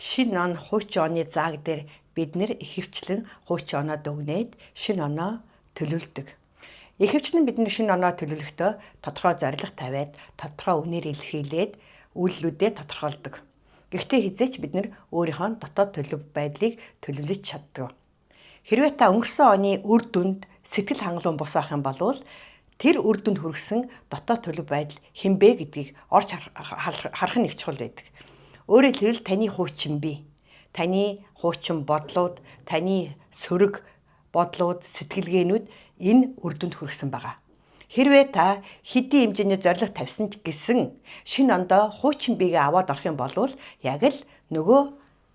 Шинэ он хуучин оны зааг дээр бид нэр ихэвчлэн хуучин оноо дүгнээд шинэ оноо төлөвлөдөг. Ихэвчлэн бид шинэ оноо төлөвлөхдөө тодорхой зорилго тавиад, тодорхой үнээр илэрхийлээд үйлдэлүүдээ тодорхойлдог. Гэхдээ хизээч бид нэр өөрийнхөө дотоод төлөв байдлыг төлөвлөж чаддаг. Хэрвээ та өнгөрсөн оны үр дүнд сэтгэл хангалуун бус байх юм бол тэр үр дүнд хүргэсэн дотоод төлөв байдал хинбэ гэдгийг орж харах нь их чухал байдаг. Өөрөөр хэлбэл таны хуучин бие, таны хуучин бодлууд, таны сөрөг бодлууд, сэтгэлгээнүүд энэ үр дүнд хүргэсэн байгаа. Хэрвээ та хэдийн хэмжээний зорилго тавьсан ч гэсэн шинэ ондоо хуучин биегээ аваад орох юм бол яг л нөгөө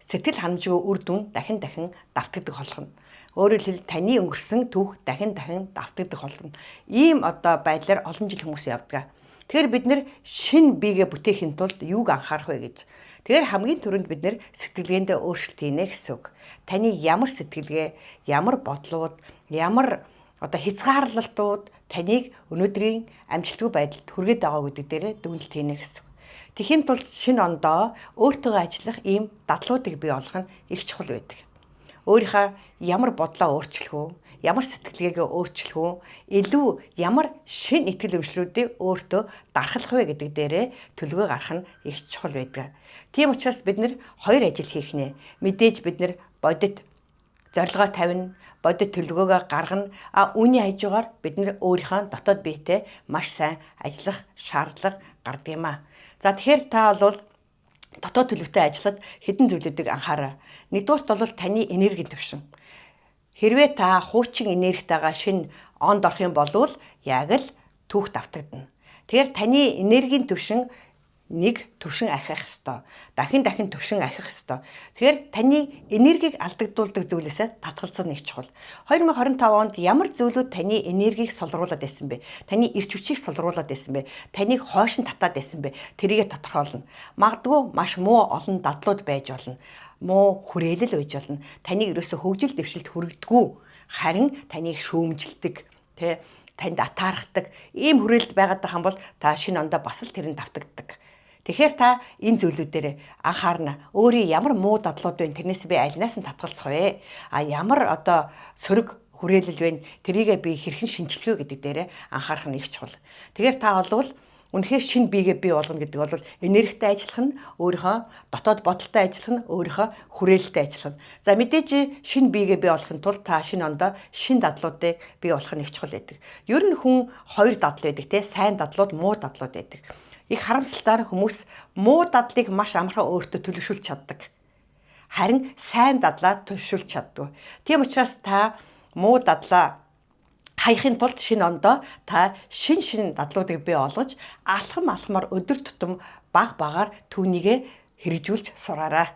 сэтгэл ханамжгүй үр дүн дахин давтагддаг болгоно. Өөрөөр хэлбэл таны өнгөрсөн түүх дахин давтагддаг болгоно. Ийм байдлаар олон жил хүмүүс явдаг. Тэгэхээр бид нэр шинэ биегээ бүтээхийн тулд юуг анхаарах вэ гэж. Тэгэхээр хамгийн түрүүнд бид нэр сэтгэлгээндээ өөрчлөлт хийнэ гэсэн үг. Таны ямар сэтгэлгээ, ямар бодлууд, ямар хязгаарлалтууд таныг өнөөдрийн амжилтгүй байдалд хүргээд байгаа гэдэг дээр дүгнэлт хийнэ гэсэн үг. Тэхийн тулд шинэ ондоо өөртөө ажиллах ийм дадлуудыг бий болгох нь их чухал байдаг. Өөрийнхөө ямар бодлоо өөрчлөх үү, ямар сэтгэлгээгээ өөрчлөх үү, илүү ямар шинэ итгэл өмчлүүдийг өөртөө дарахлах вэ гэдэг дээрээ төлөвөө гаргах нь их чухал байдаг. Тийм учраас бид нэр хоёр ажил хийх нэ. Мэдээж бид нэр бодит зорилгоо тавина, бодит төлөвлөгөөгөө гаргана. Үүний хажуугаар бид нэр өөрийнхөө дотоод биетэй маш сайн ажиллах шаардлага гардаг юм аа. За тэгэхээр та бол дотоод төлөвтэй ажиллахад хэдэн зүйлүүдийг анхаараа. Нэгдүгээрт бол таны энергийн түвшин. Хэрвээ та хуучин энергитайгаа шинэ онд орох юм бол яг л түүх давтагдана. Тэгэхээр таны энергийн түвшин нэг түвшин ахих ёстой. Дахин түвшин ахих ёстой. Тэгэхээр таны энергийг алдагдуулдаг зүйлээсээ татгалзах нэг чухал. 2025 онд ямар зүйлүүд таны энергийг солруулад байсан бэ? Таны эрч хүчийг солруулад байсан бэ? Таныг хойшин татаад байсан бэ? Тэрийгэ тодорхойлно. Магадгүй маш муу олон дадлууд байж болно. Муу хүрээлэл байж болно. Таныг ерөөсө хөгжил дэвшилт хүргэдэггүй. Харин таныг шүүмжилдэг, танд атаархдаг ийм хүрээлэлд байгаад байгаа юм бол та шинэ ондоо бас л тэрэн давтагддаг. Тэгэхээр та энэ зүйлүүдээр анхаарна. Өөрийн ямар муу дадлууд вэ? Тэрнээс би альнаас нь татгалзах вэ? Ямар сөрөг хүрээлэл вэ? Тэрийгээ би хэрхэн шинжилэх вэ гэдэг дээр анхаарах нь их чухал. Тэгэхээр та бол үнэхээр шинэ биегээ бий болгоно гэдэг бол энергитэй ажиллах нь, өөрийнхөө дотоод бодолтой ажиллах нь, өөрийнхөө хүрээлэлтэй ажиллах нь. За мэдээж шинэ биегээ бий болохын тулд та шинэ ондоо шинэ дадлуудыг бий болох нь их чухал байдаг. Ер нь хүн хоёр дадал байдаг, сайн дадлууд, муу дадлууд байдаг. Их харамсалтай хүмүүс муу дадлыг маш амархан өөртөө төлөвшүүлж чаддаг. Харин сайн дадлаа төлөвшүүлж чаддаг. Тийм учраас та муу дадлаа хаяхын тулд шинэ ондоо та шинэ дадлуудыг бий олгож алхамаар өдөр тутам баг багаар түүнийгээ хэрэгжүүлж сураарай.